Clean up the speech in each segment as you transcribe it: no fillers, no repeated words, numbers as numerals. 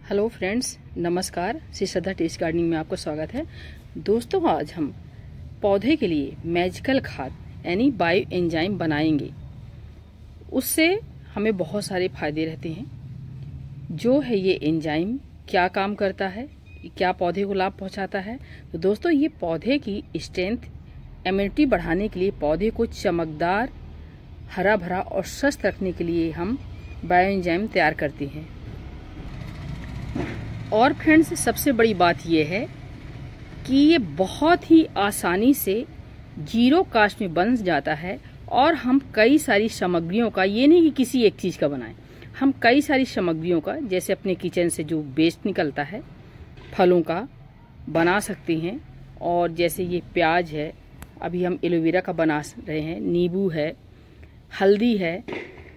Hello friends, नमस्कार। Shri Shraddha test gardening में आपका स्वागत है। दोस्तों, आज हम पौधे के लिए मैजिकल खाद यानी बायो एंजाइम बनाएंगे। उससे हमें बहुत सारे फायदे रहते हैं। जो है ये एंजाइम क्या काम करता है, क्या पौधे को लाभ पहुंचाता है। तो दोस्तों, ये पौधे की स्ट्रेंथ, इम्यूनिटी बढ़ाने के लिए, पौधे को चमकदार, हरा भरा और स्वस्थ रखने के लिए हम बायो एंजाइम तैयार करते हैं। और फ्रेंड्स, सबसे बड़ी बात यह है कि ये बहुत ही आसानी से जीरो कास्ट में बन जाता है। और हम कई सारी सामग्रियों का, ये नहीं कि किसी एक चीज़ का बनाएं, हम कई सारी सामग्रियों का, जैसे अपने किचन से जो वेस्ट निकलता है फलों का, बना सकते हैं। और जैसे ये प्याज है, अभी हम एलोवेरा का बना रहे हैं, नींबू है, हल्दी है,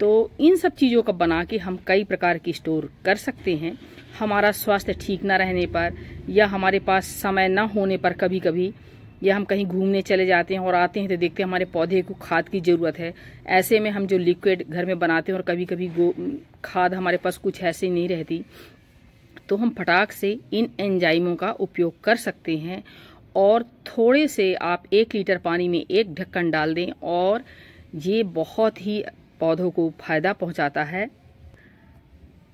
तो इन सब चीज़ों का बना के हम कई प्रकार की स्टोर कर सकते हैं। हमारा स्वास्थ्य ठीक ना रहने पर, या हमारे पास समय ना होने पर, कभी कभी, या हम कहीं घूमने चले जाते हैं और आते हैं तो देखते हैं हमारे पौधे को खाद की ज़रूरत है। ऐसे में हम जो लिक्विड घर में बनाते हैं, और कभी कभी खाद हमारे पास कुछ ऐसे नहीं रहती, तो हम फटाक से इन एंजाइमों का उपयोग कर सकते हैं। और थोड़े से आप 1 लीटर पानी में 1 ढक्कन डाल दें, और ये बहुत ही पौधों को फायदा पहुंचाता है।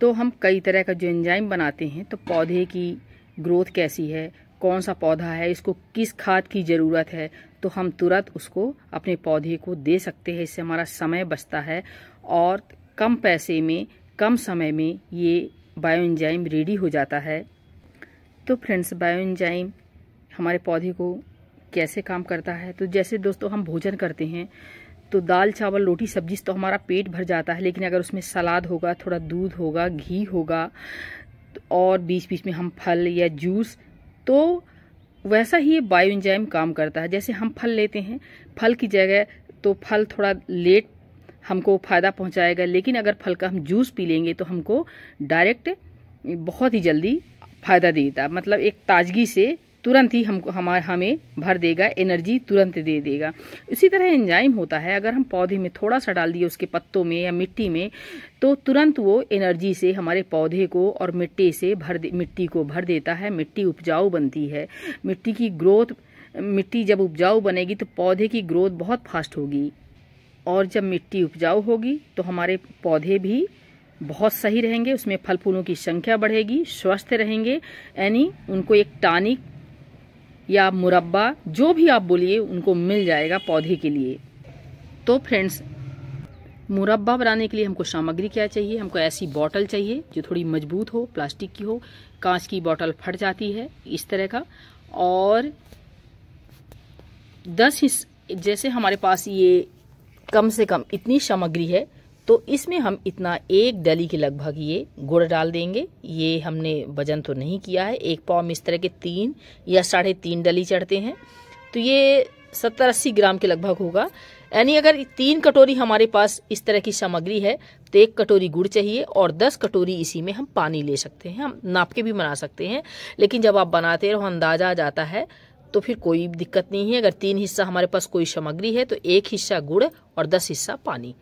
तो हम कई तरह का जो एंजाइम बनाते हैं, तो पौधे की ग्रोथ कैसी है, कौन सा पौधा है, इसको किस खाद की ज़रूरत है, तो हम तुरंत उसको अपने पौधे को दे सकते हैं। इससे हमारा समय बचता है और कम पैसे में, कम समय में ये बायो एंजाइम रेडी हो जाता है। तो फ्रेंड्स, बायो एंजाइम हमारे पौधे को कैसे काम करता है। तो जैसे दोस्तों, हम भोजन करते हैं तो दाल चावल रोटी सब्जी से तो हमारा पेट भर जाता है, लेकिन अगर उसमें सलाद होगा, थोड़ा दूध होगा, घी होगा, और बीच बीच में हम फल या जूस, तो वैसा ही ये बायो एंजाइम काम करता है। जैसे हम फल लेते हैं, फल की जगह तो फल थोड़ा लेट हमको फायदा पहुंचाएगा, लेकिन अगर फल का हम जूस पी लेंगे तो हमको डायरेक्ट बहुत ही जल्दी फायदा देता, मतलब एक ताजगी से तुरंत ही हमें भर देगा, एनर्जी तुरंत दे देगा। इसी तरह एंजाइम होता है, अगर हम पौधे में थोड़ा सा डाल दिए उसके पत्तों में या मिट्टी में, तो तुरंत वो एनर्जी से हमारे पौधे को और मिट्टी को भर देता है। मिट्टी उपजाऊ बनती है। मिट्टी की ग्रोथ, मिट्टी जब उपजाऊ बनेगी तो पौधे की ग्रोथ बहुत फास्ट होगी, और जब मिट्टी उपजाऊ होगी तो हमारे पौधे भी बहुत सही रहेंगे, उसमें फल फूलों की संख्या बढ़ेगी, स्वस्थ रहेंगे। यानी उनको एक टॉनिक या मुरब्बा, जो भी आप बोलिए, उनको मिल जाएगा पौधे के लिए। तो फ्रेंड्स, मुरब्बा बनाने के लिए हमको सामग्री क्या चाहिए। हमको ऐसी बॉटल चाहिए जो थोड़ी मजबूत हो, प्लास्टिक की हो। कांच की बॉटल फट जाती है इस तरह का। और 10 हिस्से, जैसे हमारे पास ये कम से कम इतनी सामग्री है, तो इसमें हम इतना 1 डली के लगभग ये गुड़ डाल देंगे। ये हमने वजन तो नहीं किया है। 1 पाव में इस तरह के 3 या 3.5 डली चढ़ते हैं, तो ये 70-80 ग्राम के लगभग होगा। यानी अगर 3 कटोरी हमारे पास इस तरह की सामग्री है, तो 1 कटोरी गुड़ चाहिए, और 10 कटोरी इसी में हम पानी ले सकते हैं। हम नाप के भी बना सकते हैं, लेकिन जब आप बनाते रहो अंदाजा आ जाता है, तो फिर कोई दिक्कत नहीं है। अगर 3 हिस्सा हमारे पास कोई सामग्री है, तो 1 हिस्सा गुड़ और 10 हिस्सा पानी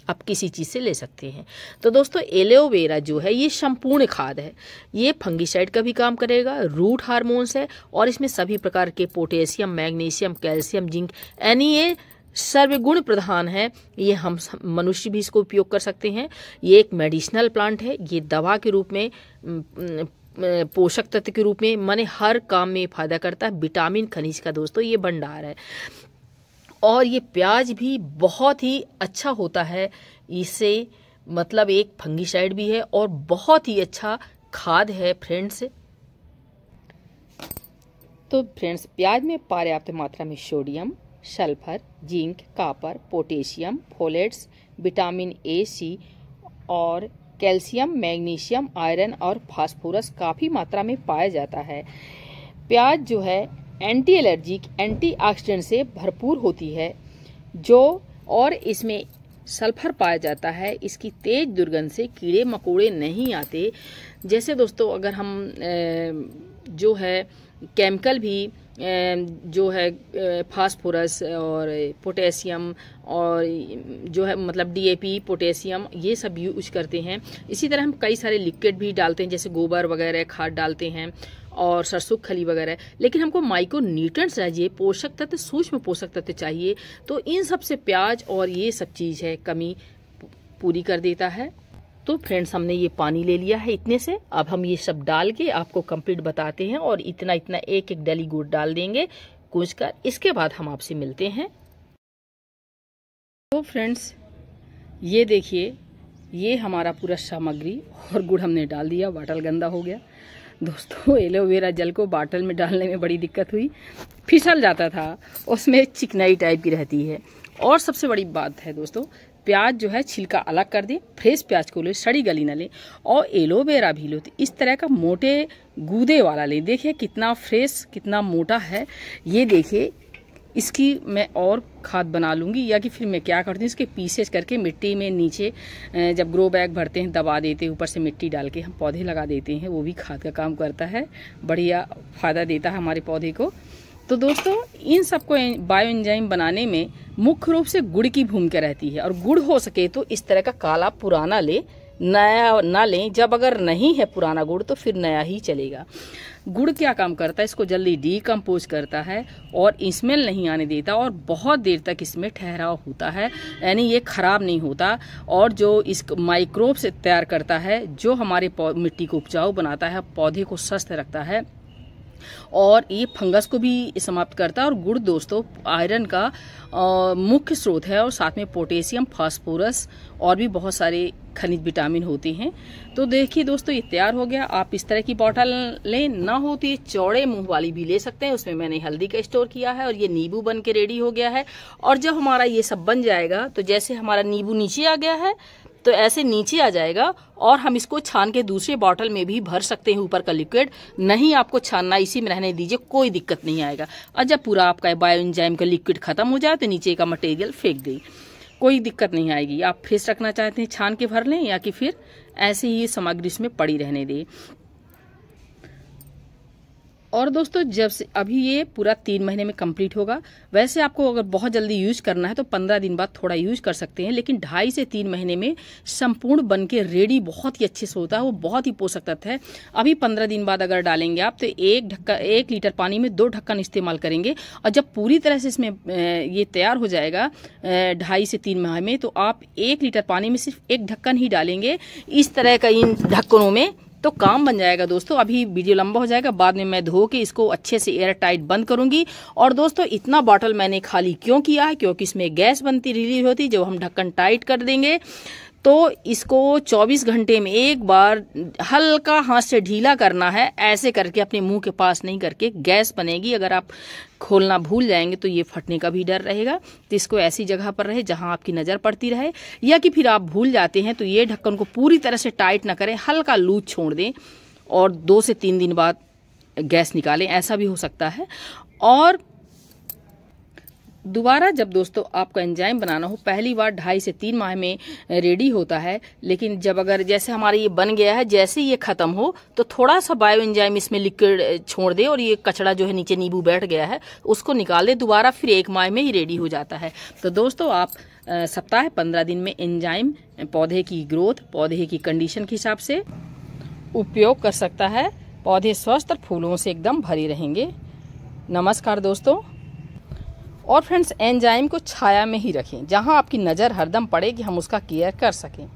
आप किसी चीज़ से ले सकते हैं। तो दोस्तों, एलोवेरा जो है ये संपूर्ण खाद है। ये फंगीसाइड का भी काम करेगा, रूट हार्मोन्स है, और इसमें सभी प्रकार के पोटेशियम, मैग्नीशियम, कैल्शियम, जिंक, यानी ये सर्वगुण प्रधान है। ये हम मनुष्य भी इसको उपयोग कर सकते हैं। ये एक मेडिसिनल प्लांट है। ये दवा के रूप में, पोषक तत्व के रूप में, माने हर काम में फायदा करता है। विटामिन, खनिज का दोस्तों ये भंडार है। और ये प्याज भी बहुत ही अच्छा होता है। इससे मतलब एक फंगीसाइड भी है और बहुत ही अच्छा खाद है फ्रेंड्स। तो फ्रेंड्स, प्याज में पर्याप्त मात्रा में sodium, sulphur, zinc, copper, potassium, folates, vitamin A, C और कैल्शियम, मैग्नीशियम, आयरन और फास्फोरस काफ़ी मात्रा में पाया जाता है। प्याज जो है एंटी एलर्जिक, एंटीऑक्सीडेंट से भरपूर होती है, और इसमें सल्फर पाया जाता है। इसकी तेज दुर्गंध से कीड़े मकोड़े नहीं आते। जैसे दोस्तों, अगर हम जो है केमिकल भी जो है फास्फोरस और पोटेशियम और जो है मतलब DAP, पोटेशियम, ये सब यूज करते हैं। इसी तरह हम कई सारे लिक्विड भी डालते हैं, जैसे गोबर वगैरह खाद डालते हैं और सरसों खली वगैरह। लेकिन हमको माइक्रो न्यूट्रिएंट्स चाहिए, पोषक तत्व, सूक्ष्म पोषक तत्व चाहिए। तो इन सब से प्याज और ये सब चीज़ है कमी पूरी कर देता है। तो फ्रेंड्स, हमने ये पानी ले लिया है इतने से। अब हम ये सब डाल के आपको कंप्लीट बताते हैं और इतना इतना एक एक डली गुड़ डाल देंगे कूच कर। इसके बाद हम आपसे मिलते हैं। तो फ्रेंड्स, ये देखिए, ये हमारा पूरा सामग्री और गुड़ हमने डाल दिया। बाटल गंदा हो गया दोस्तों। एलोवेरा जेल को बाटल में डालने में बड़ी दिक्कत हुई, फिसल जाता था, उसमें चिकनाई टाइप की रहती है। और सबसे बड़ी बात है दोस्तों, प्याज जो है छिलका अलग कर दें, फ्रेश प्याज को ले, सड़ी गली ना लें। और एलोवेरा भी लो तो इस तरह का मोटे गूदे वाला लें। देखिए कितना फ्रेश, कितना मोटा है। ये देखिए, इसकी मैं और खाद बना लूँगी, या कि फिर मैं क्या करती हूँ, इसके पीसेस करके मिट्टी में नीचे जब ग्रो बैग भरते हैं दबा देते हैं, ऊपर से मिट्टी डाल के हम पौधे लगा देते हैं। वो भी खाद का काम करता है, बढ़िया फ़ायदा देता है हमारे पौधे को। तो दोस्तों, इन सबको बायो एंजाइम बनाने में मुख्य रूप से गुड़ की भूमिका रहती है। और गुड़ हो सके तो इस तरह का काला पुराना ले, नया ना लें। जब अगर नहीं है पुराना गुड़ तो फिर नया ही चलेगा। गुड़ क्या काम करता है, इसको जल्दी डीकम्पोज करता है और स्मेल नहीं आने देता और बहुत देर तक इसमें ठहराव होता है, यानी ये खराब नहीं होता। और जो इस माइक्रोब से तैयार करता है, जो हमारे मिट्टी को उपजाऊ बनाता है, पौधे को स्वस्थ रखता है और ये फंगस को भी समाप्त करता है। और गुड़ दोस्तों आयरन का मुख्य स्रोत है और साथ में पोटेशियम, फास्फोरस और भी बहुत सारे खनिज विटामिन होते हैं। तो देखिए दोस्तों, ये तैयार हो गया। आप इस तरह की बॉटल लें, ना हो तो ये चौड़े मुंह वाली भी ले सकते हैं। उसमें मैंने हल्दी का स्टोर किया है और ये नींबू बन के रेडी हो गया है। और जब हमारा ये सब बन जाएगा तो जैसे हमारा नींबू नीचे आ गया है तो ऐसे नीचे आ जाएगा और हम इसको छान के दूसरे बॉटल में भी भर सकते हैं। ऊपर का लिक्विड नहीं आपको छानना, इसी में रहने दीजिए, कोई दिक्कत नहीं आएगा। और जब पूरा आपका बायो एंजाइम का लिक्विड खत्म हो जाए तो नीचे का मटेरियल फेंक दें, कोई दिक्कत नहीं आएगी। आप फ्रेश रखना चाहते हैं छान के भर लें, या कि फिर ऐसे ही सामग्री इसमें पड़ी रहने दें। और दोस्तों, जब से अभी ये पूरा 3 महीने में कंप्लीट होगा। वैसे आपको अगर बहुत जल्दी यूज करना है तो 15 दिन बाद थोड़ा यूज कर सकते हैं, लेकिन 2.5 से 3 महीने में संपूर्ण बन के रेडी बहुत ही अच्छे से होता है। वो बहुत ही पोषक तत्व है। अभी 15 दिन बाद अगर डालेंगे आप तो 1 लीटर पानी में 2 ढक्कन इस्तेमाल करेंगे। और जब पूरी तरह से इसमें ये तैयार हो जाएगा 2.5 से 3 माह में, तो आप 1 लीटर पानी में सिर्फ 1 ढक्कन ही डालेंगे। इस तरह का इन ढक्कनों में तो काम बन जाएगा दोस्तों। अभी वीडियो लंबा हो जाएगा, बाद में मैं धो के इसको अच्छे से एयर टाइट बंद करूंगी। और दोस्तों, इतना बॉटल मैंने खाली क्यों किया है, क्योंकि इसमें गैस बनती रिलीज होती। जब हम ढक्कन टाइट कर देंगे तो इसको 24 घंटे में एक बार हल्का हाथ से ढीला करना है, ऐसे करके अपने मुंह के पास नहीं करके। गैस बनेगी, अगर आप खोलना भूल जाएंगे तो ये फटने का भी डर रहेगा। तो इसको ऐसी जगह पर रहे जहां आपकी नज़र पड़ती रहे, या कि फिर आप भूल जाते हैं तो ये ढक्कन को पूरी तरह से टाइट ना करें, हल्का लूज छोड़ दें और 2 से 3 दिन बाद गैस निकालें, ऐसा भी हो सकता है। और दोबारा जब दोस्तों आपका एंजाइम बनाना हो, पहली बार 2.5 से 3 माह में रेडी होता है। लेकिन जब अगर जैसे हमारा ये बन गया है, जैसे ये खत्म हो तो थोड़ा सा बायो एंजाइम इसमें लिक्विड छोड़ दे और ये कचड़ा जो है नीचे नींबू बैठ गया है उसको निकाल दे, दोबारा फिर 1 माह में ही रेडी हो जाता है। तो दोस्तों, आप सप्ताह 15 दिन में एंजाइम पौधे की ग्रोथ, पौधे की कंडीशन के हिसाब से उपयोग कर सकता है। पौधे स्वस्थ और फूलों से एकदम भरे रहेंगे। नमस्कार दोस्तों। और फ्रेंड्स, एंजाइम को छाया में ही रखें, जहां आपकी नज़र हरदम पड़े कि हम उसका केयर कर सकें।